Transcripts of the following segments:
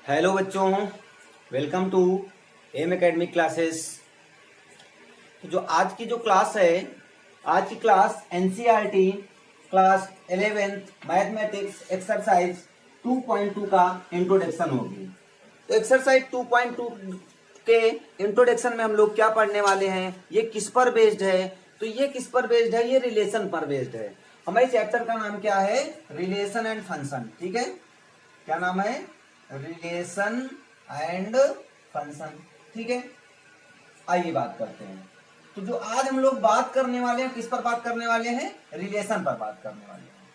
Hello बच्चों, welcome to M academic classes. तो जो आज की क्लास है, आज की class NCERT class 11th mathematics exercise 2.2 का इंट्रोडक्शन होगी। तो एक्सरसाइज 2.2 के इंट्रोडक्शन में हम लोग क्या पढ़ने वाले हैं, ये किस पर बेस्ड है। तो ये किस पर बेस्ड है, ये रिलेशन पर बेस्ड है। हमारे चैप्टर का नाम क्या है, रिलेशन एंड फंक्शन। ठीक है, क्या नाम है, रिलेशन एंड फंक्शन। ठीक है, आइए बात करते हैं। तो जो आज हम लोग बात करने वाले हैं, किस पर बात करने वाले हैं, रिलेशन पर बात करने वाले हैं।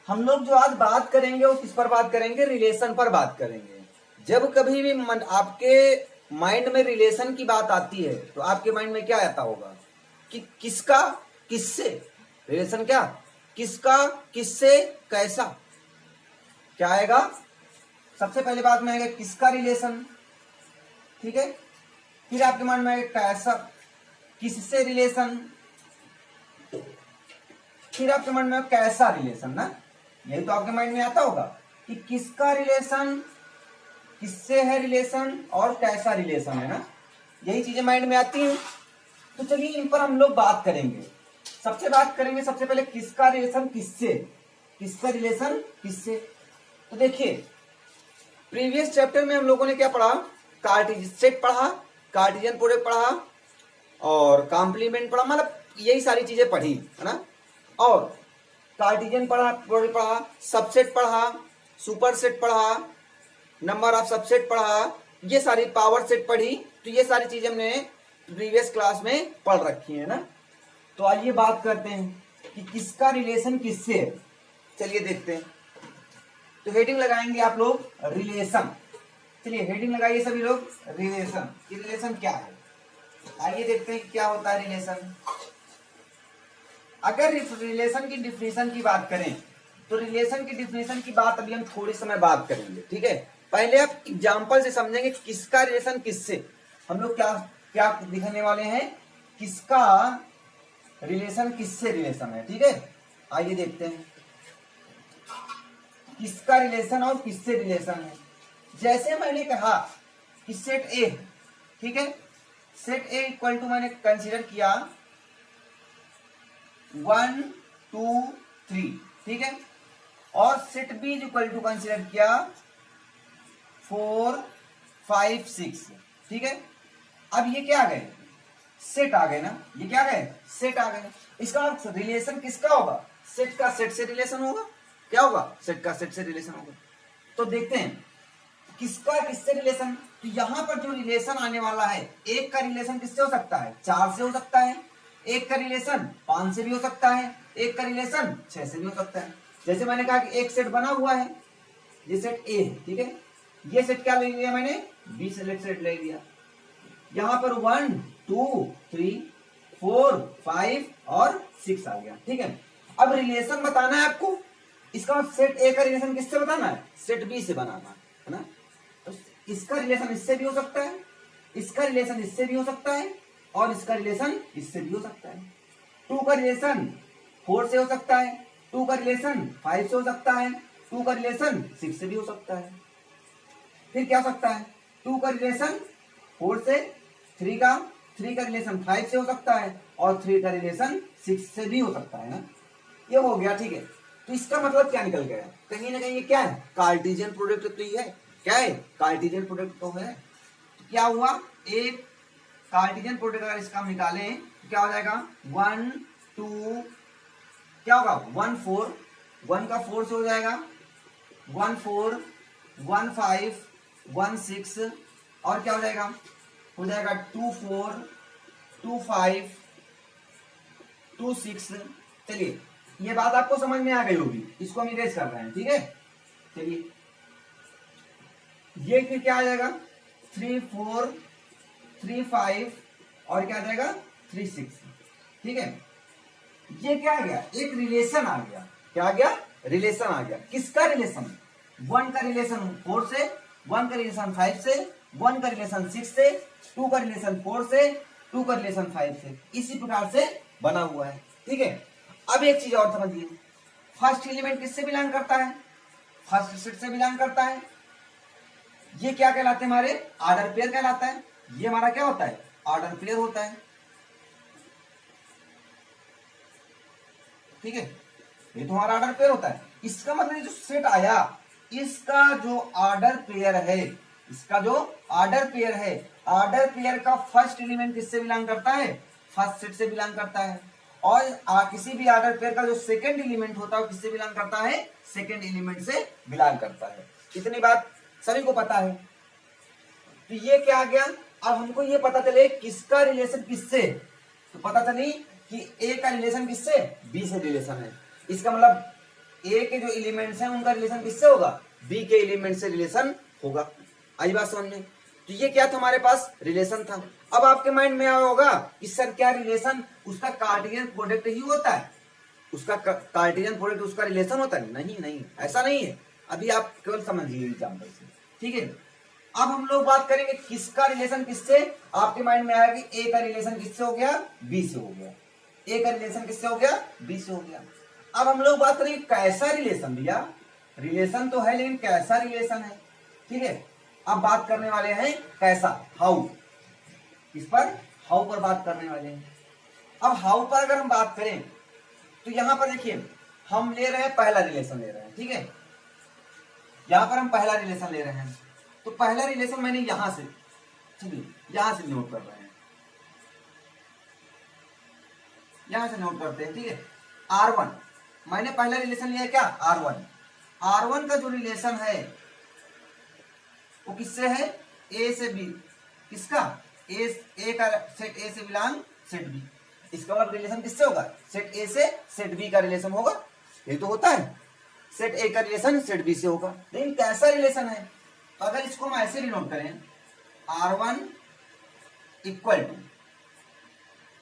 हम लोग जो आज बात करेंगे वो किस पर बात करेंगे, रिलेशन पर बात करेंगे। जब कभी भी आपके माइंड में रिलेशन की बात आती है तो आपके माइंड में क्या आता होगा कि किसका किससे, रिलेशन क्या, किसका किससे कैसा, क्या आएगा, सबसे पहले बात में आएगा किसका रिलेशन। ठीक है, फिर आपके मन में आएगा कैसा, किससे रिलेशन, फिर आपके मन में कैसा रिलेशन। ना, यही तो आपके माइंड में आता होगा कि किसका रिलेशन, किससे है रिलेशन और कैसा रिलेशन है। ना, यही चीजें माइंड में आती हैं। तो चलिए इन पर हम लोग बात करेंगे। सबसे पहले किसका रिलेशन किससे, किसका रिलेशन किससे। तो देखिए, प्रीवियस चैप्टर में हम लोगों ने क्या पढ़ा, कार्टेशियन सेट पढ़ा, कार्टेशियन प्रोडक्ट पढ़ा और कॉम्प्लीमेंट पढ़ा, मतलब यही सारी चीजें पढ़ी है ना। और कार्टेशियन पढ़ा, प्रोडक्ट पढ़ा, सबसेट पढ़ा, सुपर सेट पढ़ा, नंबर ऑफ सबसेट पढ़ा, ये सारी पावर सेट पढ़ी। तो ये सारी चीजें हमने प्रीवियस क्लास में पढ़ रखी है ना। तो आइए बात करते हैं कि किसका रिलेशन किससे है। चलिए देखते हैं। तो हेडिंग लगाएंगे आप लोग रिलेशन। चलिए हेडिंग लगाइए सभी लोग, रिलेशन। ये रिलेशन क्या है, आइए देखते हैं कि क्या होता है रिलेशन। अगर रिलेशन की डिफिनेशन की बात करें तो रिलेशन की डिफिनेशन की बात अभी हम थोड़ी समय बात करेंगे। ठीक है, पहले आप एग्जांपल से समझेंगे किसका रिलेशन किससे। हम लोग क्या क्या दिखाने वाले हैं, किसका रिलेशन किससे रिलेशन है। ठीक है, आइए देखते हैं किसका रिलेशन और किससे रिलेशन है। जैसे मैंने कहा कि सेट ए, ठीक है, सेट ए इक्वल टू मैंने कंसीडर किया 1 2 3, ठीक है, और set B equal to consider किया 4 5 6, ठीक है। अब ये क्या आ गए, सेट आ गए ना, ये क्या आ गए, सेट आ गए। इसका रिलेशन किसका होगा, सेट का सेट से रिलेशन होगा। क्या होगा, सेट का सेट से रिलेशन होगा। तो देखते हैं किसका किससे रिलेशन। तो यहां पर जो रिलेशन आने वाला है, एक का रिलेशन किससे हो सकता है, 4 से हो सकता है, एक का रिलेशन 5 से भी हो सकता है, एक का रिलेशन 6 से भी हो सकता है। जैसे मैंने कहा कि एक सेट बना हुआ है, ये सेट ए है, ठीक है, ये सेट क्या ले लिया मैंने, बी सेट ले लिया। यहां पर 1 2 3 4 5 और 6 आ गया। ठीक है, अब रिलेशन बताना है आपको, इसका सेट ए का रिलेशन किससे बताना है, सेट बी से बनाना है ना। तो इसका रिलेशन इससे भी हो सकता है, इसका रिलेशन इससे भी हो सकता है, और इसका रिलेशन इससे भी हो सकता है। 2 का रिलेशन 4 से हो सकता है, 2 का रिलेशन 5 से हो सकता है, 2 का रिलेशन 6 से भी हो सकता है। फिर क्या हो सकता है, 2 का रिलेशन 4 से, 3 का रिलेशन 5 से हो सकता है, और 3 का रिलेशन 6 से भी हो सकता है ना। ये हो गया, ठीक है। तो इसका मतलब क्या निकल गया, कहीं ना कहीं ये क्या है, कार्टेशियन प्रोडक्ट। तो ये है क्या है, कार्टेशियन प्रोडक्ट तो है। तो क्या हुआ, एक कार्टेशियन प्रोडक्ट अगर इसका हम निकालें तो क्या हो जाएगा, 1 2, क्या होगा 1 4, 1 का 4 से हो जाएगा 1 4 1 5 1 6, और क्या हो जाएगा 2 4 2 5 2 6। चलिए ये बात आपको समझ में आ गई होगी, इसको हम इरेज कर रहे हैं। ठीक है, चलिए ये फिर क्या आ जाएगा 3 4 3 5 और क्या आ जाएगा 3 6। ठीक है, ये क्या आ गया, एक रिलेशन आ गया। क्या आ गया, रिलेशन आ गया। किसका रिलेशन, 1 का रिलेशन 4 से, 1 का रिलेशन 5 से, 1 का रिलेशन 6 से, 2 का रिलेशन 4 से, 2 का रिलेशन 5 से, इसी प्रकार से बना हुआ है। ठीक है, अब एक चीज और समझिए, फर्स्ट एलिमेंट किससे बिलोंग करता है, फर्स्ट सेट से बिलोंग करता है, ये क्या कहलाते हैं, हमारे ऑर्डर पेयर कहलाता है। ये हमारा क्या होता है, ऑर्डर पेयर होता है। ठीक है, ये तो हमारा ऑर्डर पेयर होता है। इसका मतलब जो सेट आया, इसका जो ऑर्डर पेयर है, इसका जो ऑर्डर पेयर है, ऑर्डर पेयर का फर्स्ट एलिमेंट किससे बिलोंग करता है, फर्स्ट सेट से बिलोंग करता है। और किसी भी ऑर्डर पेयर का जो सेकंड एलिमेंट होता है वो किससे बिलोंग करता है, सेकंड एलिमेंट से बिलोंग करता है। इतनी बात सभी को पता है। तो ये क्या आ गया, अब हमको ये पता चले किसका रिलेशन किससे, तो पता चली कि ए का रिलेशन किससे, बी से रिलेशन है। इसका मतलब ए के जो एलिमेंट्स हैं उनका रिलेशन किससे होगा, बी के एलिमेंट से रिलेशन होगा। आई बात समझ में। तो ये क्या था, हमारे पास रिलेशन था। अब आपके माइंड में आया होगा कि सर क्या रिलेशन उसका कार्टेशियन प्रोडक्ट ही होता है, उसका कार्टेशियन प्रोडक्ट उसका रिलेशन होता है? नहीं नहीं, ऐसा नहीं है। अभी आप केवल समझिए एग्जाम्पल से, ठीक है। अब हम लोग बात करेंगे किसका रिलेशन किससे। आपके माइंड में आया कि ए का रिलेशन किससे हो गया, बी से हो गया। ए का रिलेशन किससे हो गया, बी से हो गया। अब हम लोग बात करेंगे कैसा रिलेशन, भैया रिलेशन तो है लेकिन कैसा रिलेशन है, ठीक है। अब बात करने वाले हैं कैसा, हाउ। इस पर हाउ पर बात करने वाले हैं। अब हाउ पर अगर हम बात करें तो यहां पर देखिए हम ले रहे हैं पहला रिलेशन ले रहे हैं, ठीक है। यहां पर हम पहला रिलेशन ले रहे हैं, तो पहला रिलेशन मैंने यहां से, चलिए यहां से नोट कर रहे हैं, यहां से नोट करते हैं, ठीक है। R1 मैंने पहला रिलेशन लिया क्या, R1। R1 का जो रिलेशन है वो किससे है, ए से बी। किसका, ए का सेट ए से बिलोंग सेट बी। इसका मतलब रिलेशन किससे होगा, सेट ए से सेट बी का रिलेशन होगा। ये तो होता है, सेट ए का रिलेशन सेट बी से होगा। लेकिन कैसा रिलेशन है, तो अगर इसको हम ऐसे भी नोट करें, R1 इक्वल टू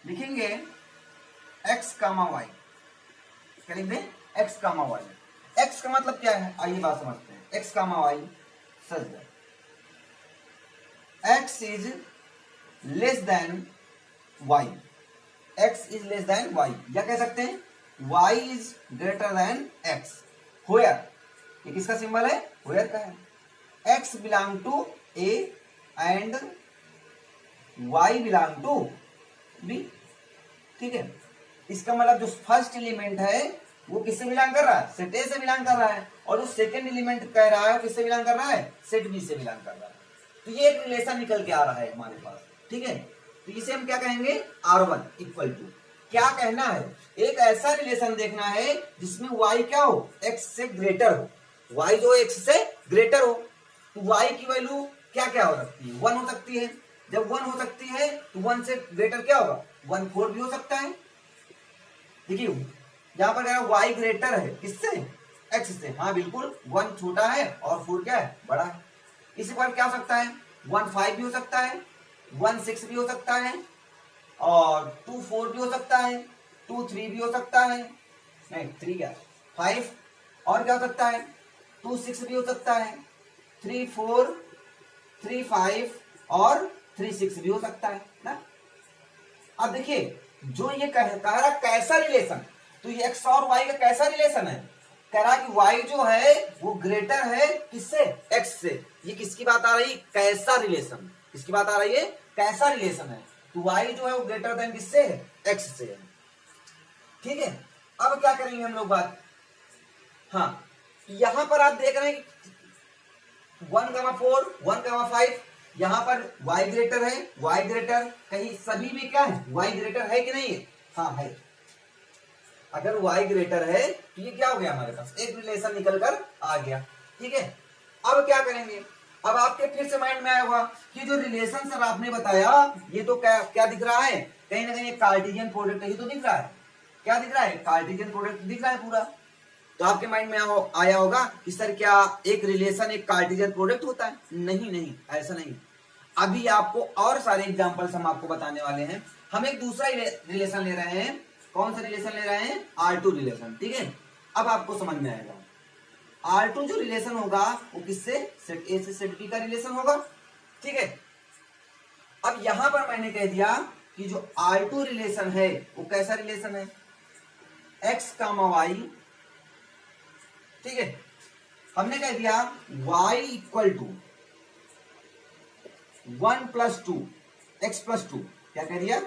लिखेंगे x कामा वाई। क्या लिख दें, x कामा वाई। x का मतलब क्या है, आइए बात समझते हैं। x कामा वाई सच है, x is less than y, x is less than y, या कह सकते हैं y is greater than x। Where, ये किसका सिंबल है, व्हेयर का है। x belong to a and y belong to b, ठीक है। इसका मतलब जो फर्स्ट एलिमेंट है वो किससे बिलोंग कर रहा है, सेट ए से बिलोंग कर रहा है। और जो सेकंड एलिमेंट कह रहा है किससे बिलोंग कर रहा है, सेट बी से बिलोंग कर रहा है। तो ये एक रिलेशन निकल के आ रहा है हमारे पास, ठीक है। तो इसे हम क्या कहेंगे, R1 इक्वल टू, क्या कहना है, एक ऐसा रिलेशन देखना है जिसमें y क्या हो, x से ग्रेटर हो। y जो x से ग्रेटर हो, तो y की वैल्यू क्या क्या हो सकती है, 1 हो सकती है। जब 1 हो सकती है तो 1 से ग्रेटर क्या होगा, 1/4 भी हो सकता है। देखिए यहां पर क्या y ग्रेटर है किससे, x से, हाँ बिल्कुल 1 छोटा है और 4 क्या है, बड़ा है। इसी पर क्या हो सकता है, 1/5 भी हो सकता है, 1/6 भी हो सकता है, और 2/4 भी हो सकता है, 2/3 भी हो सकता है, नहीं 3 क्या 5, और क्या हो सकता है 2/6 भी हो सकता है, 3/4, 3/5 और 3/6 भी हो सकता है ना। अब देखिए जो ये कह रहा कैसा रिलेशन, तो ये x और y का कैसा रिलेशन है, कह रहा कि y जो है वो ग्रेटर है किससे, x से। ये किसकी बात आ रही, कैसा रिलेशन, किसकी बात आ रही है, कैसा रिलेशन है। तो y जो है वो ग्रेटर देन किससे है, x से है, ठीक है। अब क्या करेंगे हम लोग बात, हाँ यहां पर आप देख रहे हैं 1,4 1,5, यहां पर y ग्रेटर है, y ग्रेटर, कहीं सभी में क्या है, y ग्रेटर है कि नहीं है, हाँ है। अगर y ग्रेटर है तो ये क्या हो गया, हमारे पास एक रिलेशन निकल कर आ गया, ठीक है। अब क्या करेंगे, अब आपके फिर से माइंड में आया होगा कि जो रिलेशन सर आपने बताया ये तो क्या क्या दिख रहा है, कहीं ना कहीं कार्टेशियन प्रोडक्ट ही तो दिख रहा है। क्या दिख रहा है, कार्टेशियन प्रोडक्ट दिख रहा है पूरा। तो आपके माइंड में आया होगा कि सर क्या एक रिलेशन एक कार्टेशियन प्रोडक्ट होता है, नहीं नहीं ऐसा नहीं। अभी आपको और सारे एग्जांपल्स हम आपको बताने वाले हैं। हम एक दूसरा रिलेशन ले रहे हैं, कौन सा रिलेशन ले रहे हैं, R2 रिलेशन, ठीक है। अब आपको समझ में आएगा R2 जो रिलेशन होगा वो किससे, सेट ए से सेट बी का रिलेशन होगा, ठीक है। अब यहां पर मैंने कह दिया कि जो R2 रिलेशन है वो कैसा रिलेशन है, x कामा y, ठीक है। हमने कह दिया y equal to 1+2 x plus 2 क्या कह दिया,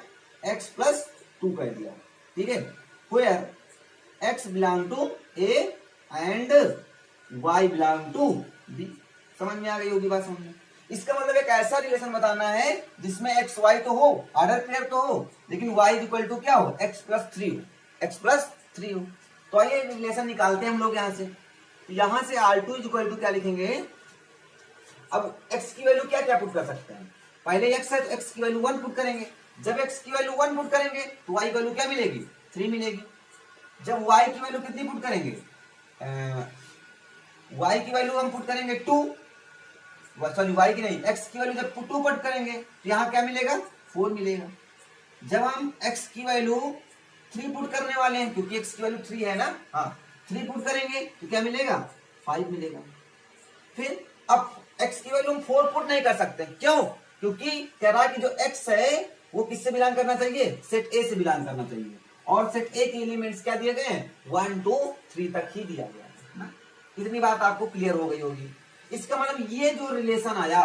x प्लस 2 कह दिया, ठीक है। Where x belong to a and y belong to b। समझ में आ गई होगी बात समझ में। इसका मतलब एक ऐसा रिलेशन बताना है जिसमें एक्स वाई तो हो, ऑर्डर पेयर तो हो, लेकिन y इक्वल टू क्या हो, x प्लस 3 हो, x प्लस 3 हो। तो आइए रिलेशन निकालते हैं हम लोग यहां से। तो यहां से R2 इक्वल टू क्या लिखेंगे, अब x की वैल्यू क्या क्या पुट कर सकते हैं, पहले x है तो x की वैल्यू 1 पुट करेंगे। जब x की वैल्यू 1 पुट करेंगे तो y की वैल्यू क्या मिलेगी, 3 मिलेगी। जब y की वैल्यू कितनी पुट करेंगे, y की वैल्यू हम पुट करेंगे 2, सॉरी y की नहीं, x की वैल्यू जब 2 पुट करेंगे तो यहाँ क्या मिलेगा, 4 मिलेगा। जब हम x की वैल्यू 3 पुट करने वाले हैं, क्योंकि x की वैल्यू 3 है ना, हाँ 3 पुट करेंगे तो क्या मिलेगा, 5 मिलेगा। फिर अब x की वैल्यू हम 4 पुट नहीं कर सकते, क्यों, क्योंकि कह रहा है कि जो x है वो किससे बिलोंग करना चाहिए, सेट A से बिलोंग करना चाहिए, और सेट A के एलिमेंट्स क्या दिए गए हैं, 1 2 3 तक ही दिया गया है ना। इतनी बात आपको क्लियर हो गई होगी। इसका मतलब ये जो रिलेशन आया,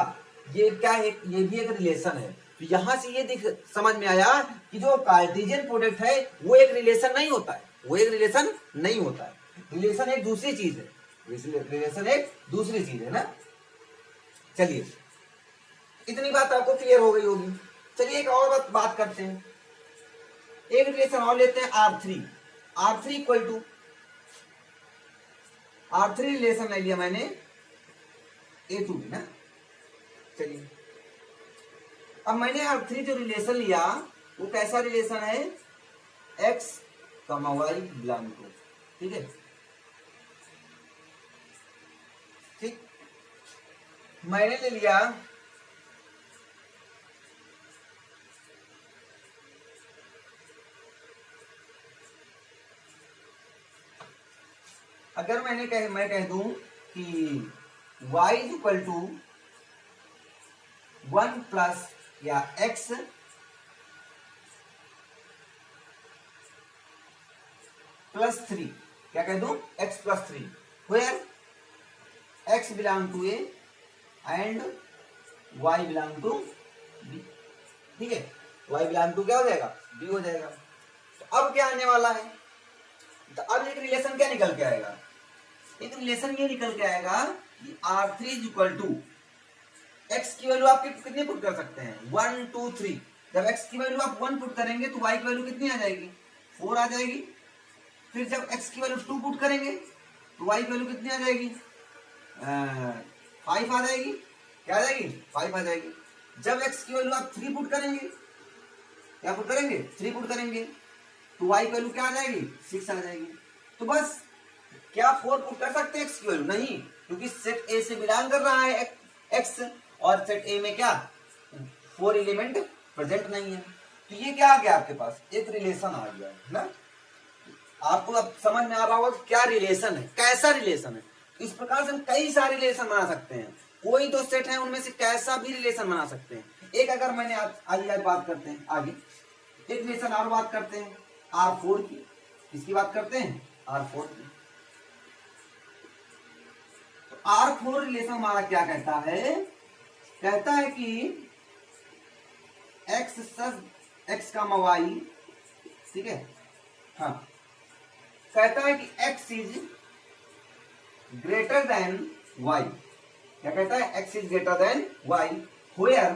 ये क्या है, ये भी एक रिलेशन है। तो यहां से ये समझ में आया कि जो कार्टेशियन प्रोडक्ट है वो एक रिलेशन नहीं होता है, वो एक रिलेशन नहीं होता है, रिलेशन एक दूसरी चीज है, रिलेशन एक दूसरी चीज है ना। चलिए इतनी बात आपको क्लियर हो गई होगी। चलिए एक और बात करते हैं, एक रिलेशन और लेते हैं R3। R3 equal to, R3 relation ले लिया मैंने A2 ना। चलिए अब मैंने R3 जो रिलेशन लिया वो कैसा रिलेशन है, x, y बिलोंग टू, ठीक है, ठीक। मैंने ले लिया अगर मैं कह दूं कि y इक्वल टू 1 प्लस या x प्लस 3, क्या कह दूं, x plus 3, where x belong to A and y belong to B, ठीक है, y बिलोंग टू क्या हो जाएगा, B हो जाएगा। तो अब क्या आने वाला है, तो अब एक रिलेशन क्या निकल के आएगा, एक रिलेशन ये निकल के आएगा कि R3 is equal to, x की वैल्यू आप कितनी पुट कर सकते हैं, 1 2 3। जब x की वैल्यू आप 1 पुट करेंगे तो y की वैल्यू कितनी आ जाएगी, 4 आ जाएगी। फिर जब x की वैल्यू 2 पुट करेंगे तो y की वैल्यू कितनी आ जाएगी, 5 आ जाएगी, क्या आ जाएगी, 5 आ जाएगी। जब x की वैल्यू आप 3 पुट करेंगे, क्या पुट करेंगे, 3 पुट करेंगे तो y की वैल्यू क्या आ जाएगी, 6 आ जाएगी। तो बस क्या 4 पुट कर सकते हैं x की वैल्यू, नहीं, क्योंकि सेट A से बिलोंग कर रहा है x, और सेट A में क्या 4 एलिमेंट प्रेजेंट नहीं है। तो ये क्या आ गया आपके पास, एक रिलेशन आ गया है ना। आपको अब समझ में आ रहा होगा क्या रिलेशन है, कैसा रिलेशन है। इस प्रकार से हम कई सारे रिलेशन बना सकते हैं, कोई दो सेट है उनमें से कैसा भी रिलेशन बना सकते हैं। एक अगर मैंने आज बात करते हैं, आगे एक रिलेशन और बात करते हैं R4 की, किसकी बात करते हैं, R4 की। तो R4 रिलेशन हमारा क्या कहता है कि x का y, ठीक है, हाँ, कहता है कि x is greater than y, क्या कहता है, x is greater than y, where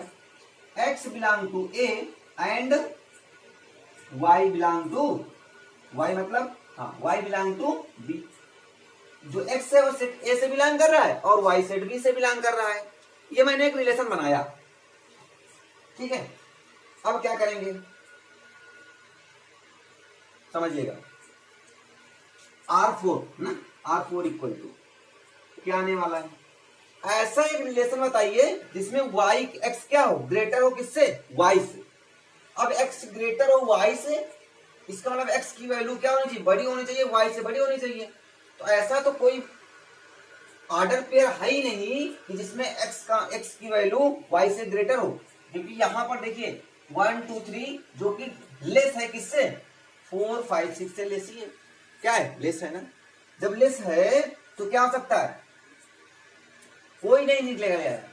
x belong to A and y belong to, y मतलब हाँ y बिलोंग टू B। जो x है वो सेट A से बिलोंग कर रहा है और y सेट B से बिलोंग कर रहा है। ये मैंने एक रिलेशन बनाया, ठीक है। अब क्या करेंगे समझिएगा, R4 ना, R4 इक्वल टू क्या आने वाला है, ऐसा एक रिलेशन बताइए जिसमें y x क्या हो, ग्रेटर हो किससे, y से। अब x ग्रेटर हो y से, इसका मतलब x की वैल्यू क्या होनी चाहिए, बड़ी होनी चाहिए, y से बड़ी होनी चाहिए। तो ऐसा तो कोई ऑर्डर पेयर है ही नहीं कि जिसमें x की वैल्यू y से ग्रेटर हो, क्योंकि यहां पर देखिए 1 2 3 जो कि लेस है किससे, 4 5 6 से लेस ही है, क्या है, लेस है ना। जब लेस है तो क्या हो सकता है, कोई नहीं निकलेगा यार,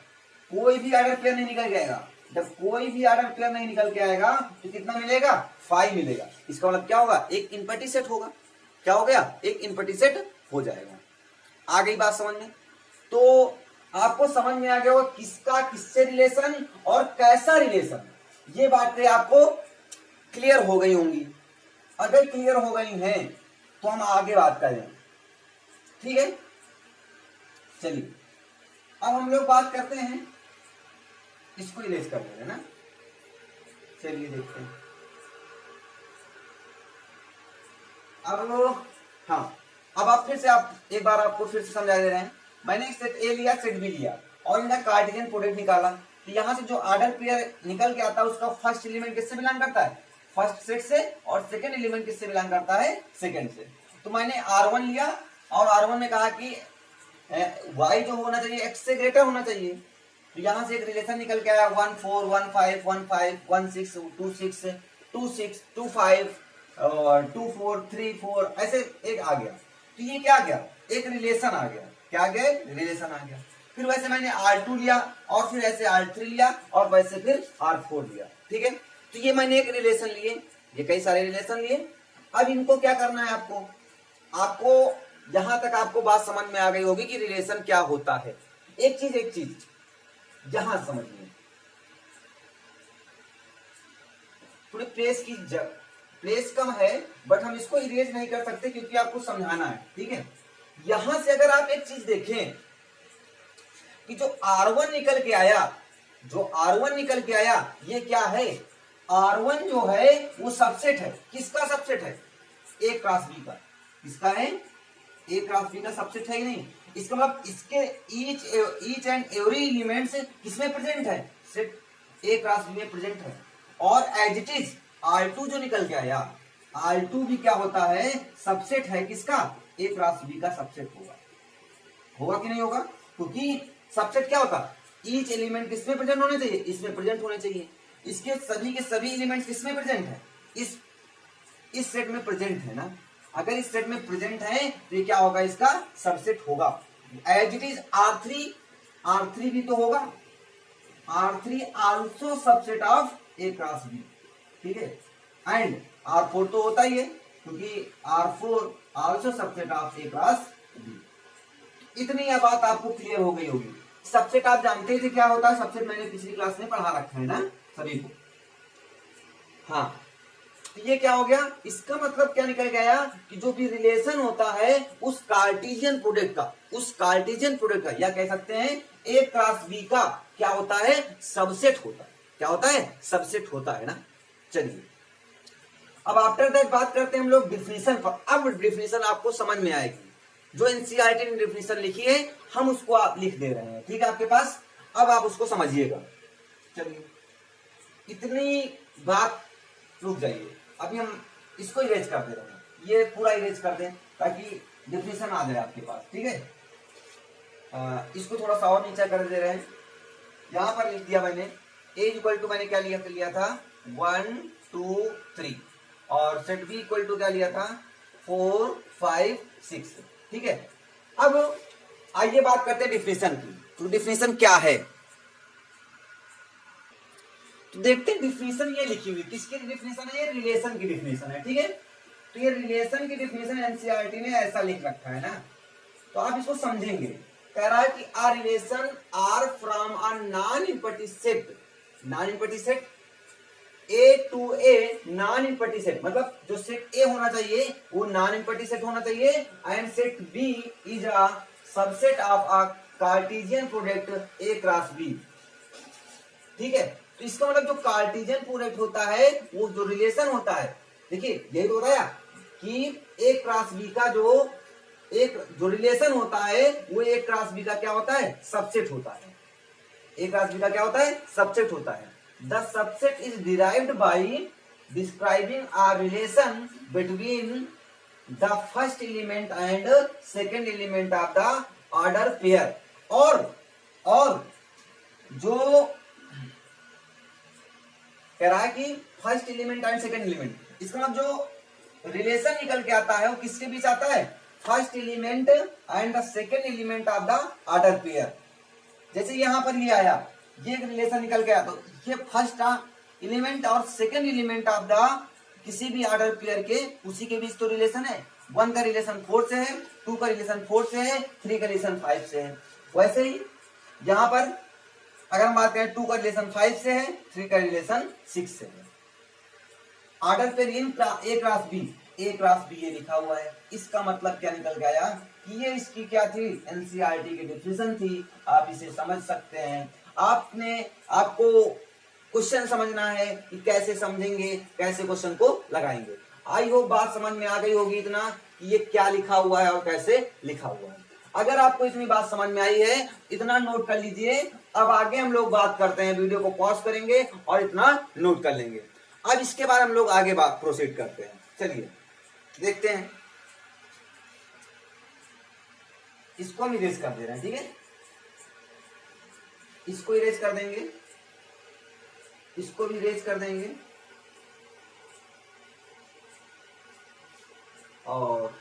कोई भी ऑर्डर पेयर नहीं निकल के आएगा। जब कोई भी ऑर्डर पेयर नहीं निकल के आएगा तो कितना मिलेगा, 5 मिलेगा। इसका मतलब क्या होगा, एक इनवर्टिंग सेट होगा। क्या हो गया, एक इनवर्टिंग सेट हो जाएगा। आ गई बात समझ में? तो आपको समझ में आ गया होगा किसका किससे रिलेशन और कैसा रिलेशन, ये बातें आपको क्लियर हो गई होंगी। अगर क्लियर हो गई हैं तो हम आगे बात करें, ठीक है। चलिए अब हम लोग बात करते हैं, इसको इरेज कर देंगे ना। चलिए देखते हैं अब। हाँ, अब आप फिर से, आप एक बार आपको फिर से समझा दे रहे हैं। मैंने सेट ए लिया, सेट बी लिया और इनका कार्टेशियन प्रोडक्ट निकाला, तो यहां से जो ऑर्डर पेयर निकल के आता है उसका फर्स्ट एलिमेंट किससे बिलोंग करता है, फर्स्ट सेट से, और सेकंड एलिमेंट किससे बिलोंग करता है, सेकंड से। तो मैंने R1 लिया और R1 में कहा कि y जो होना चाहिए x से ग्रेटर होना चाहिए। तो यहां से एक रिलेशन निकल के आया 1 4 1 5 1 5 1 6 2 6 2 6 2 5 और 2 4 3 4 ऐसे एक आ गया। तो ये क्या आ गया, एक रिलेशन आ गया। क्या आ गया, रिलेशन आ गया। फिर वैसे मैंने R2 लिया और फिर ऐसे R3 लिया और वैसे फिर R4 लिया, ठीक है। तो ये मैंने एक रिलेशन लिए, ये कई सारे रिलेशन लिए। अब इनको क्या करना है आपको, यहां तक आपको बात समझ में आ गई होगी कि रिलेशन क्या होता है। एक चीज यहां समझिए, थोड़ी प्लेस कम है बट हम इसको इरेज नहीं कर सकते क्योंकि आपको समझाना है, ठीक है। यहां से अगर आप एक चीज देखें कि जो R1 निकल के आया, ये क्या है, R1 जो है वो सबसेट है। किसका सबसेट है, A क्रॉस B का। किसका है, A क्रॉस B का सबसेट है कि नहीं। इसका मतलब इसके ईच एंड एवरी एलिमेंट्स किसमें प्रेजेंट है, सेट A क्रॉस B में प्रेजेंट है। और एज इट इज R2 जो निकल के आया, R2 भी क्या होता है, सबसेट है किसका, A क्रॉस B का सबसेट होगा कि नहीं होगा। क्योंकि सबसेट क्या होता है, ईच एलिमेंट किसमें प्रेजेंट होने चाहिए, इसमें प्रेजेंट होने चाहिए। इसके सभी के सभी एलिमेंट्स किसमें प्रेजेंट है, इस सेट में प्रेजेंट है ना। अगर इस सेट में प्रेजेंट है तो ये क्या होगा, इसका सबसेट होगा। एज इट इज R3 भी तो होगा, R3 also subset of A cross B, ठीक है। एंड R4 तो होता ही है क्योंकि R4 also subset of A cross B। इतनी यह बात आपको क्लियर हो गई होगी। सबसेट आप जानते थे क्या होता है, सबसेट मैंने पिछली क्लास में पढ़ा रखा है ना सभी को। हाँ, ये क्या हो गया, इसका मतलब क्या निकल गया कि जो भी रिलेशन होता है उस कार्टेशियन प्रोडक्ट का या कह सकते हैं A क्रॉस B का क्या होता है, सबसेट होता है। क्या होता है, सबसेट होता है ना। चलिए अब आफ्टर दैट बात करते हैं हम लोग डिफिनीशन पर। अब डिफिनीशन आपको समझ में आएगी, जो एनसीईआरटी ने डिफिनीशन लिखी है हम उसको आप लिख दे रहे हैं, ठीक है आपके पास। अब आप उसको समझिएगा। चलिए इतनी बात रुक जाइए, अभी हम इसको इरेज कर दे रहे हैं, ये पूरा इरेज कर दें ताकि डिफिनीशन आ जाए आपके पास, ठीक है। इसको थोड़ा सा और नीचे कर दे रहे हैं। यहां पर लिख दिया मैंने A इक्वल टू, मैंने क्या लिया था 1 2 3 और सेट B इक्वल टू क्या लिया था 4 5 6, ठीक है। अब आइए बात करते हैं डिफिनीशन की। तो डिफिनीशन क्या है, तो देखते हैं। डिफिनीशन ये लिखी हुई किसकी डिफिनीशन है, ये रिलेशन की डिफिनीशन है, ठीक है। तो ये रिलेशन की डिफिनीशन एनसीईआरटी ने ऐसा लिख रखा है ना, तो आप इसको समझेंगे। कह रहा है कि a relation R from a non empty set A to A non empty set, मतलब जो सेट A होना चाहिए वो नॉन इम्पटी सेट होना चाहिए, and set B is a subset of a Cartesian product A cross B, ठीक है। तो इसका मतलब जो कार्टेशियन प्रोडक्ट होता है वो जो रिलेशन होता है, देखिए यही तो बताया कि A क्रॉस B का जो रिलेशन होता है वो A क्रॉस B का क्या होता है, सबसेट होता है। A क्रॉस B का क्या होता है, सबसेट होता है। The subset is derived bye describing a relation between the first element and second element of the order pair. और जो कह रहा है कि first element and second element, इसका मतलब जो रिलेशन निकल के आता है वो किसके बीच आता है, first element and the second element of the order pair. जैसे यहां पर ये आया ये एक रिलेशन निकल गया, तो ये फर्स्ट एलिमेंट और सेकेंड एलिमेंट ऑफ द किसी भी ऑर्डर पेयर के उसी के बीच तो रिलेशन है। 1 का रिलेशन 4 से है, 2 का रिलेशन 4 से है, 3 का रिलेशन 5 से है। वैसे ही यहाँ पर अगर हम बात करें 2 का रिलेशन 5 से है, 3 का रिलेशन 6 से है। ऑर्डर पेयर इन ए क्रॉस बी, ए क्रॉस बी ये लिखा हुआ है। इसका मतलब क्या निकल गया कि ये इसकी क्या थी, एनसीईआरटी की डिफिनेशन थी। आप इसे समझ सकते हैं। आपको क्वेश्चन समझना है कि कैसे समझेंगे, कैसे क्वेश्चन को लगाएंगे। आई होप बात समझ में आ गई होगी इतना कि ये क्या लिखा हुआ है और कैसे लिखा हुआ है। अगर आपको इतनी बात समझ में आई है, इतना नोट कर लीजिए। अब आगे हम लोग बात करते हैं, वीडियो को पॉज करेंगे और इतना नोट कर लेंगे। अब इसके बाद हम लोग आगे बात प्रोसीड करते हैं। चलिए देखते हैं। इसको हम इरेज कर दे रहे हैं, ठीक है। इसको इरेज कर देंगे, इसको भी इरेज कर देंगे और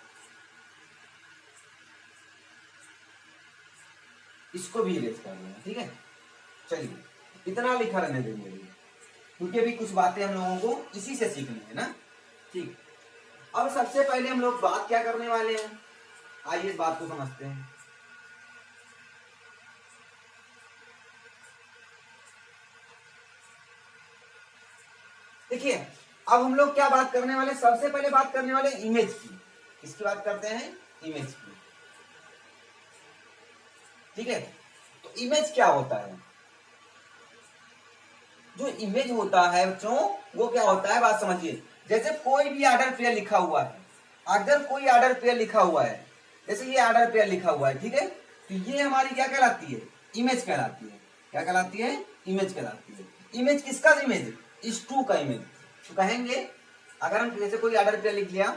इसको भी इरेज कर देंगे, ठीक है। चलिए इतना लिखा रहने देंगे क्योंकि अभी कुछ बातें हम लोगों को इसी से सीखनी है ना, ठीक। अब सबसे पहले हम लोग बात क्या करने वाले हैं, आइए इस बात को समझते हैं। देखिए अब हम लोग क्या बात करने वाले, सबसे पहले बात करने वाले इमेज की। किसकी बात करते हैं, इमेज की, ठीक है। तो इमेज क्या होता है, जो इमेज होता है बच्चों वो क्या होता है, बात समझिए। जैसे कोई भी ऑर्डर पेयर लिखा हुआ है, अगर कोई ऑर्डर पेयर लिखा हुआ है, जैसे ये ऑर्डर पेयर लिखा हुआ है, ठीक है। तो ये हमारी क्या कहलाती है, इमेज कहलाती है। क्या कहलाती है, इमेज कहलाती है। इमेज किसका इमेज, इस 2 का इमेज। तो कहेंगे अगर हम जैसे कोई ऑर्डर पेयर लिख लिया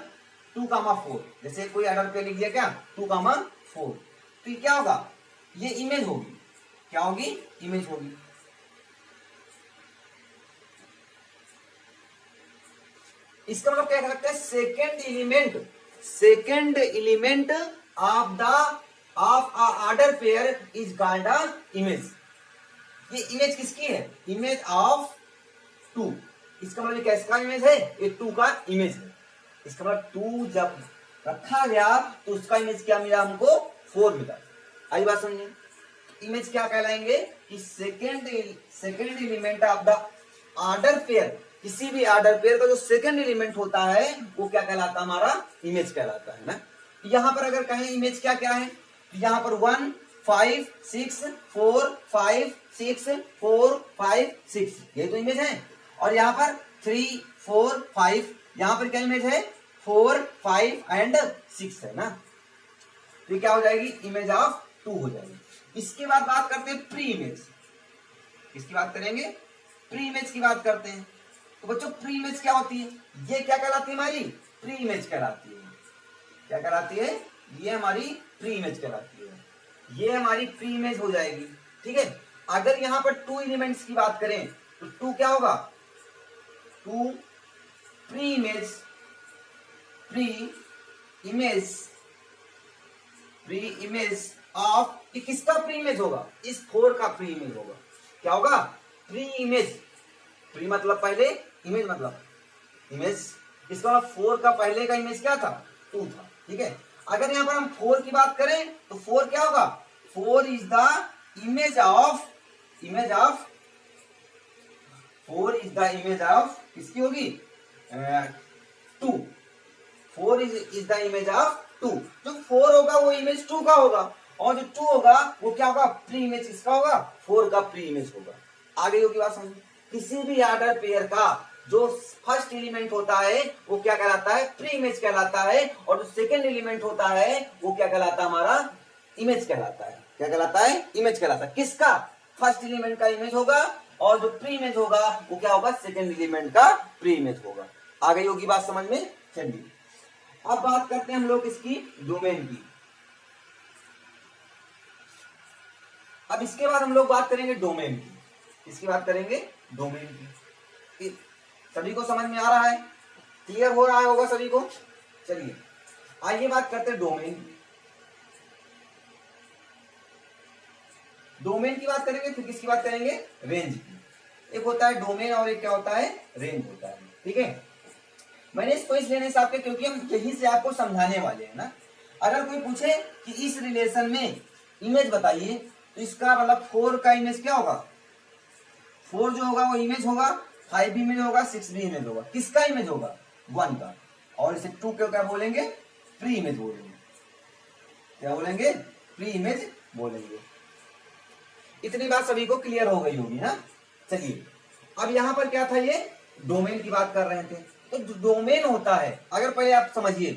2,4, जैसे कोई ऑर्डर पेयर लिख लिया क्या 2,4, तो ये क्या होगा, ये इमेज होगी। क्या होगी, इमेज होगी। इसका मतलब क्या कह सकते हैं, second element of order pair is called a image. ये इमेज किसकी है, इमेज ऑफ 2। इसका मतलब कैसा इमेज है, ये 2 का इमेज है। इसका मतलब 2 जब रखा गया तो उसका इमेज क्या मिला हमको, 4 मिला। आई बात समझिए। इमेज क्या कहलाएंगे कि second element of the order pair, किसी भी ऑर्डर पेयर का जो सेकेंड एलिमेंट होता है वो क्या कहलाता है, हमारा इमेज कहलाता है ना। यहां पर अगर कहें इमेज क्या क्या है, यहां पर 1 5 6 4 5 6 4 5 6 ये तो इमेज है। और यहाँ पर 3 4 5 यहाँ पर क्या इमेज है, 4 5 एंड 6 है ना। तो ये क्या हो जाएगी, इमेज ऑफ 2 हो जाएगी। इसके बाद बात करते हैं प्री इमेज। किसकी बात करेंगे, प्री इमेज की बात करते हैं। तो बच्चों प्री इमेज क्या होती है, ये क्या कहलाती है, हमारी प्री इमेज कहलाती है। क्या कहलाती है, ये हमारी प्री इमेज कहलाती है। ये हमारी प्री इमेज हो जाएगी, ठीक है। अगर यहां पर 2 एलिमेंट्स की बात करें तो 2 क्या होगा, 2 प्री इमेज ऑफ, किसका प्री इमेज होगा, इस 4 का प्री इमेज होगा। क्या होगा, प्री इमेज। प्री मतलब पहले, इमेज मतलब इमेज। इसका 4 का पहले का इमेज क्या था, 2 था, ठीक है। अगर यहां पर हम 4 की बात करें तो 4 क्या होगा, 4 is the image of 4 is the image of किसकी होगी, 2। 4 इज द इमेज ऑफ 2। जो 4 होगा वो इमेज 2 का होगा, और जो 2 होगा वो क्या होगा, प्री इमेज किसका होगा, 4 का प्री इमेज होगा। आगे होगी बात समझ। किसी भी ऑर्डर पेयर का जो फर्स्ट एलिमेंट होता है वो क्या कहलाता है, प्री इमेज कहलाता है। और जो सेकेंड एलिमेंट होता है वो क्या कहलाता है, हमारा इमेज कहलाता है। क्या कहलाता है, इमेज कहलाता है। किसका, फर्स्ट एलिमेंट का इमेज होगा, और जो प्री इमेज होगा वो क्या होगा, सेकेंड एलिमेंट का प्री इमेज होगा। आ गई होगी बात समझ में। चलिए अब बात करते हैं हम लोग इसकी डोमेन की। अब इसके बाद हम लोग बात करेंगे डोमेन की। इसकी बात करेंगे डोमेन की। सभी को समझ में आ रहा है, क्लियर हो रहा होगा सभी को। चलिए आइए बात करते हैं डोमेन की। डोमेन की बात करेंगे, फिर किसकी बात करेंगे, रेंज की। एक होता है डोमेन और एक क्या होता है, रेंज होता है। ठीक है, मैंने इसको इसलिए नहीं साफ किया क्योंकि हम यही से आपको समझाने वाले हैं ना। अगर कोई पूछे कि इस रिलेशन में इमेज बताइए, तो इसका मतलब 4 का इमेज क्या होगा, 4 जो होगा वो इमेज होगा, 5 भी इमेज होगा, 6 भी इमेज होगा। किसका इमेज होगा, 1 का। और इसे 2 को क्या बोलेंगे, प्री इमेज बोलेंगे। क्या बोलेंगे, प्री इमेज बोलेंगे। इतनी बात सभी को क्लियर हो गई होगी ना। चलिए, अब यहां पर क्या था, ये डोमेन की बात कर रहे थे। तो जो डोमेन होता है, अगर पहले आप समझिए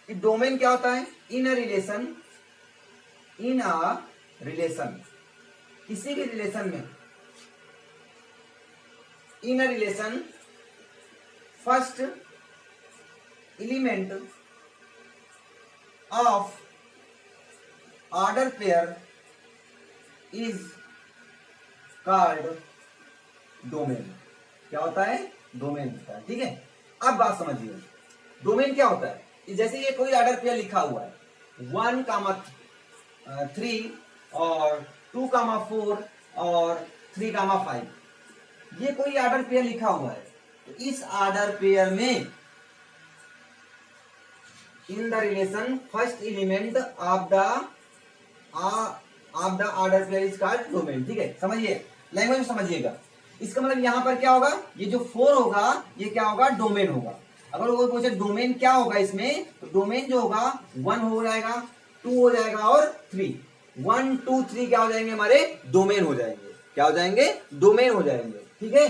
कि डोमेन क्या होता है, in a relation, in a relation, किसी भी रिलेशन में, in a relation first element of order pair is called domain. क्या होता है, डोमेन होता है। ठीक है, अब बात समझिए, डोमेन क्या होता है। जैसे ये कोई ऑर्डर पेयर लिखा हुआ है 1,3 और 2,4 और 3,5, ये कोई ऑर्डर पेयर लिखा हुआ है। तो इस ऑर्डर पेयर में in the relation first element of the order pair is called domain. ठीक है, समझिए, लैंग्वेज में समझिएगा। इसका मतलब यहां पर क्या होगा, ये जो 4 होगा ये क्या होगा, डोमेन होगा। अगर वो पूछे डोमेन क्या होगा इसमें, तो डोमेन जो होगा 1 हो जाएगा, 2 हो जाएगा और 3। 1 2 3 क्या हो जाएंगे, हमारे डोमेन हो जाएंगे। क्या हो जाएंगे, डोमेन हो जाएंगे। ठीक है,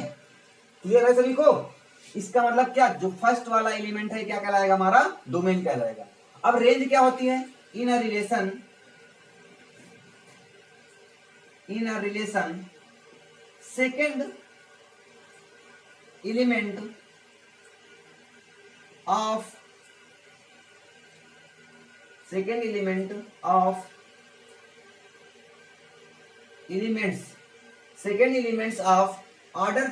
क्लियर है सभी को। इसका मतलब क्या, जो फर्स्ट वाला एलिमेंट है क्या कहलाएगा, हमारा डोमेन कहलाएगा। अब रेंज क्या होती है, in a relation, in a relation second element of second elements of order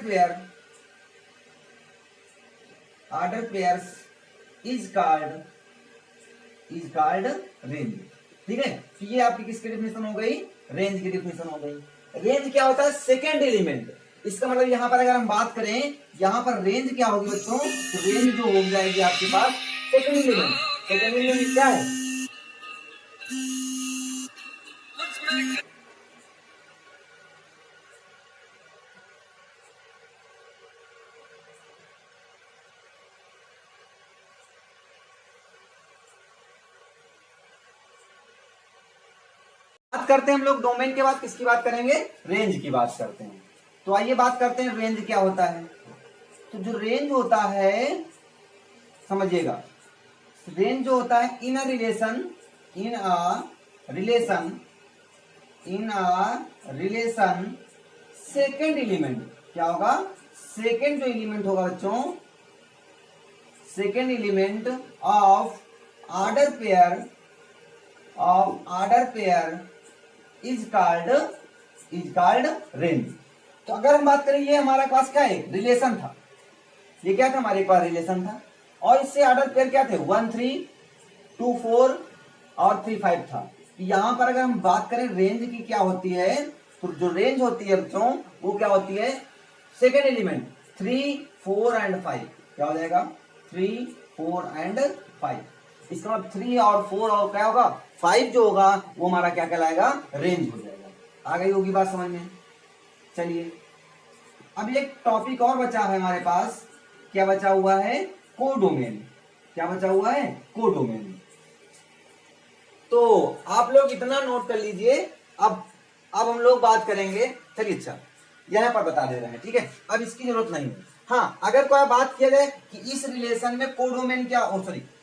pairs is called range। ठीक है, तो ये आपकी किसकी डेफिनेशन हो गई, रेंज की डेफिनेशन हो गई। रेंज क्या होता है, सेकेंड एलिमेंट। इसका मतलब यहां पर अगर हम बात करें, यहां पर रेंज क्या होगी बच्चों, तो रेंज जो हो जाएगी आपके पास सेकेंड एलिमेंट। सेकेंड एलिमेंट क्या है, बात करते हैं हम लोग डोमेन के बाद किसकी बात करेंगे, रेंज की बात करते हैं। तो आइए बात करते हैं रेंज क्या होता है। तो जो रेंज होता है, समझिएगा, रेंज जो होता है in a relation second element, क्या होगा, सेकेंड जो एलिमेंट होगा बच्चों, second element of order pair is called range. तो अगर हम बात करें, ये हमारे पास क्या है, रिलेशन था। ये क्या था, हमारे पास रिलेशन था, और इससे ऑर्डर पेयर क्या थे, 1 3 2 4 और 3 5 था। यहां पर अगर हम बात करें रेंज की क्या होती है, तो जो रेंज होती है बच्चों, वो क्या होती है, सेकेंड एलिमेंट 3 4 एंड 5। क्या हो जाएगा, 3 4 एंड 5। इसका मतलब 3 और 4 और क्या होगा, 5 जो होगा वो हमारा क्या कहलाएगा, रेंज हो जाएगा। आ गई होगी बात समझ में। चलिए, अब एक टॉपिक और बचा है हमारे पास। क्या बचा हुआ है, कोडोमेन। क्या बचा हुआ है, कोडोमेन। तो आप लोग इतना नोट कर लीजिए। अब हम लोग बात करेंगे। चलिए, अच्छा यहां पर बता दे रहे हैं, ठीक है, अब इसकी जरूरत नहीं है। हाँ, अगर कोई बात किया जाए कि इस रिलेशन में कोडोमेन क्या,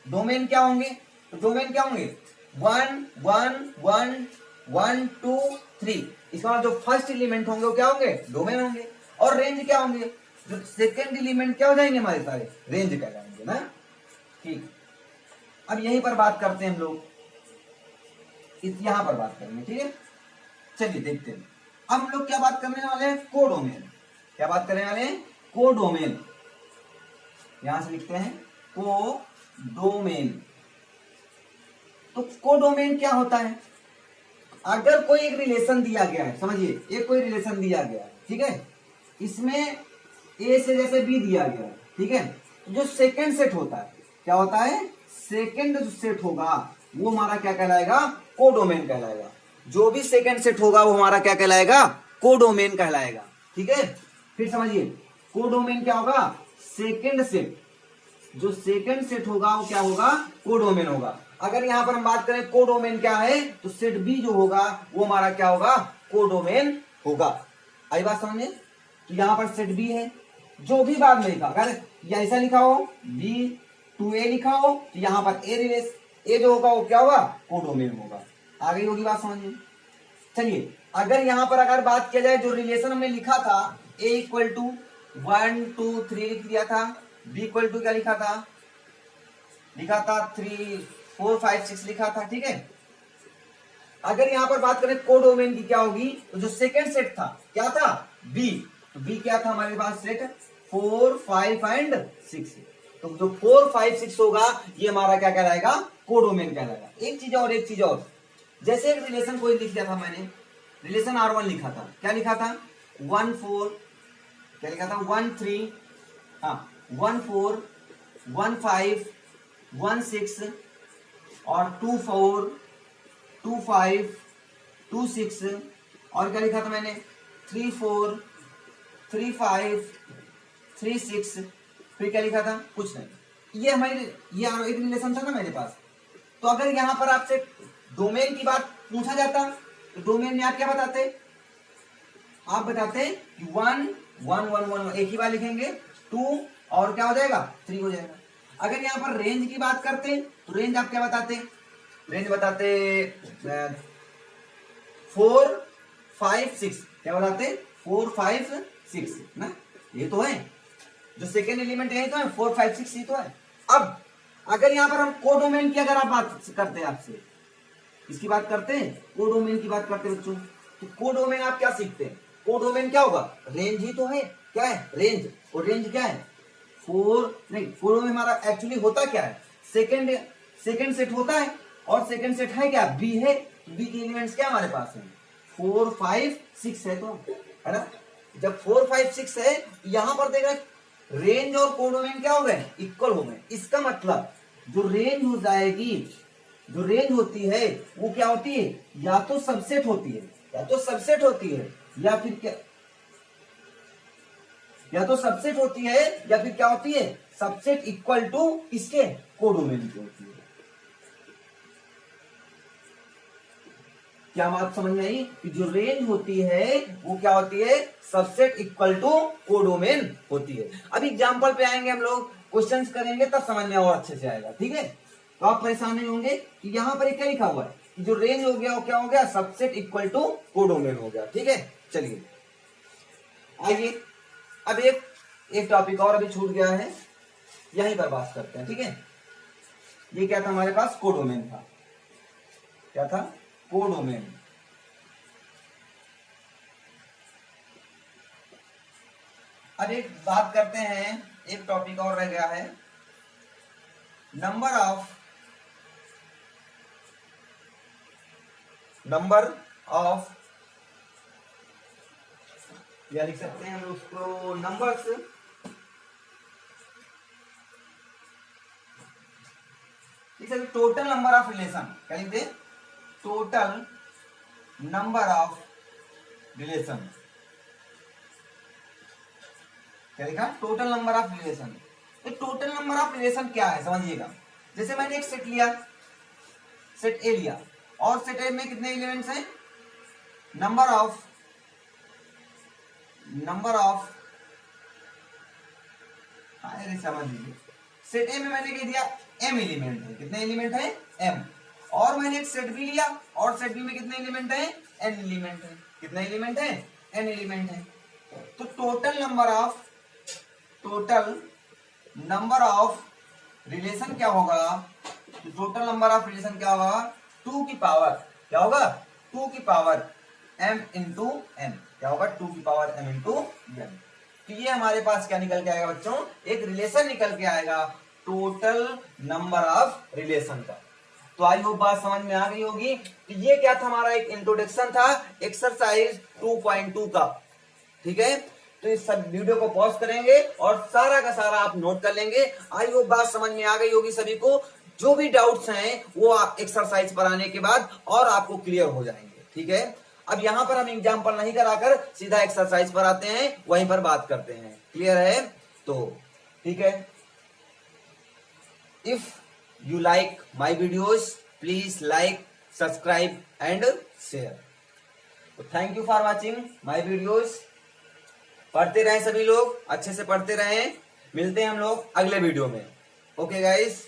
डोमेन क्या होंगे, तो डोमेन क्या होंगे, 1 1 1 1 2 3। इसका मतलब जो फर्स्ट एलिमेंट होंगे वो क्या होंगे, डोमेन होंगे। और रेंज क्या होंगे, जो सेकेंड एलिमेंट क्या हो जाएंगे, हमारे सारे रेंज कहलाएंगे ना। ठीक, अब यहीं पर बात करते हैं हम लोग, यहां पर बात करेंगे। ठीक है, चलिए देखते हैं। अब हम लोग क्या बात करने वाले हैं, कोडोमेन। क्या बात करने वाले हैं, कोडोमेन। यहां से लिखते हैं कोडोमेन। तो कोडोमेन क्या होता है, अगर कोई एक रिलेशन दिया गया है, समझिए एक कोई रिलेशन दिया गया है, ठीक है, इसमें ए से जैसे बी दिया गया है, ठीक है, तो जो सेकंड सेट होता है क्या होता है, सेकंड जो सेट होगा वो हमारा क्या कहलाएगा, कोडोमेन कहलाएगा। जो भी सेकंड सेट होगा वो हमारा क्या कहलाएगा, कोडोमेन कहलाएगा। ठीक है, फिर समझिए कोडोमेन क्या होगा, सेकंड सेट, जो सेकंड सेट होगा वो क्या होगा, कोडोमेन होगा। अगर यहां पर हम बात करें कोडोमेन क्या है, तो सेट बी जो होगा वो हमारा क्या होगा, कोडोमेन होगा। आई बात समझे, तो यहां पर सेट बी है, जो भी बाद में लिखा, अगर ऐसा लिखा हो बी टू ए लिखा हो तो यहां पर ए रिलेस ए जो होगा वो क्या होगा, कोडोमेन होगा। आ गई होगी बात समझ में। चलिए अगर यहां पर अगर बात किया जाए, जो रिलेशन हमने लिखा था ए इक्वल टू 1 2 3 लिख दिया था, बी इक्वल टू क्या लिखा था, 3 4 5 6 लिखा था। ठीक है, अगर यहां पर बात करें कोडोमेन की क्या होगी, तो जो सेकंड सेट था क्या था, बी, तो बी क्या था हमारे पास सेट 4 5 एंड 6, तो जो 4 5 6 होगा ये हमारा क्या कहलाएगा, कोडोमेन कहलाएगा। एक चीज और, एक चीज और, जैसे एक रिलेशन कोई लिख दिया था मैंने, रिलेशन R1 लिखा था, क्या लिखा था 1 4, क्या लिखा था 1 3, हाँ 1 4 1 5 1 6 और 2 4 2 5 2 6 और क्या लिखा था मैंने 3 4 3 5 3 6, फिर क्या लिखा था, कुछ नहीं। ये हमारी ये एक रिलेशन था ना मेरे पास। तो अगर यहां पर आपसे डोमेन की बात पूछा जाता तो डोमेन में आप क्या बताते, आप बताते 1 1 1 1 एक ही बार लिखेंगे, 2 और क्या हो जाएगा 3 हो जाएगा। अगर यहां पर रेंज की बात करते तो रेंज आप क्या बताते, रेंज बताते 4 5 6, क्या बताते 4 5 6 ना, ये तो है जो सेकेंड एलिमेंट है, तो है 4 5 6 ये तो है। अब अगर यहां पर हम कोडोमेन की अगर आप बात करते हैं, आपसे इसकी बात करते हैं, कोडोमेन की बात करते हैं बच्चों, तो कोडोमेन आप क्या सीखते हैं, कोडोमेन क्या होगा, रेंज ही तो है, क्या है रेंज, और रेंज क्या है 4 नहीं, कोडोमेन हमारा एक्चुअली होता क्या है, सेकंड सेट होता है, और सेकंड सेट है क्या, बी है, बी के एलिमेंट्स क्या हमारे पास है 4 5 6 है, तो है ना। जब 4 5 6 है यहां पर देखा रेंज और कोडोमेन क्या हो गए, इक्वल हो गए। इसका मतलब जो रेंज हो जाएगी, जो रेंज होती है वो क्या होती है, या तो सबसेट होती है, या तो सबसेट होती है, या फिर क्या, या तो सबसेट होती है, या फिर क्या होती है, सबसेट इक्वल टू इसके कोडोमेन की होती है। क्या बात समझ में आई, कि जो रेंज होती है वो क्या होती है, सबसेट इक्वल टू कोडोमेन होती है। अब एग्जांपल पे आएंगे हम लोग, क्वेश्चंस करेंगे तब समझ में और अच्छे से आएगा। ठीक है, तो आप परेशान नहीं होंगे कि यहां पर क्या लिखा हुआ है, कि जो रेंज हो गया वो क्या हो गया, सबसेट इक्वल टू कोडोमेन हो गया। ठीक है, चलिए आइए अब एक टॉपिक और अभी छूट गया है, यहीं पर बात करते हैं। ठीक है, ये क्या था हमारे पास, कोडोमेन था, क्या था, कोडोमेन। अब एक बात करते हैं, एक टॉपिक और रह गया है, नंबर ऑफ या लिख सकते हैं हम उसको numbers, total number of relation, क्या लिखते, टोटल नंबर ऑफ रिलेशन, क्या लिखा, टोटल नंबर ऑफ रिलेशन। तो टोटल नंबर ऑफ रिलेशन क्या है समझिएगा, जैसे मैंने एक सेट लिया, सेट ए लिया, और सेट ए में कितने एलिमेंट्स हैं, नंबर ऑफ समझ लीजिए, सेट ए में मैंने कह दिया m एलिमेंट है, कितने एलिमेंट है m, और मैंने एक सेट बी लिया, और सेट बी में कितने एलिमेंट है, n एलिमेंट है, कितने एलिमेंट है, n एलिमेंट है। तो टोटल नंबर ऑफ रिलेशन क्या होगा, तो टोटल नंबर ऑफ रिलेशन क्या होगा, 2 की पावर क्या होगा, 2 की पावर m इंटू n, क्या होगा 2 की पावर m इंटू n। तो ये हमारे पास क्या निकल के आएगा बच्चों, एक रिलेशन निकल के आएगा टोटल नंबर ऑफ रिलेशन का। तो आई होप बात समझ में आ गई होगी। तो ये क्या था, हमारा एक इंट्रोडक्शन था एक्सरसाइज 2.2 का। ठीक है, तो इस सब वीडियो को पॉज करेंगे और सारा का सारा आप नोट कर लेंगे। आई होप बात समझ में आ गई होगी सभी को। जो भी डाउट्स हैं वो एक्सरसाइज पर आने के बाद और आपको क्लियर हो जाएंगे। ठीक है, अब यहां पर हम एग्जाम्पल नहीं कराकर सीधा एक्सरसाइज पर आते हैं, वहीं पर बात करते हैं। क्लियर है? तो ठीक है, if you like my videos, please like, subscribe and share. तो thank you for watching my videos. पढ़ते रहें सभी लोग, अच्छे से पढ़ते रहें। मिलते हैं हम लोग अगले वीडियो में। Okay guys.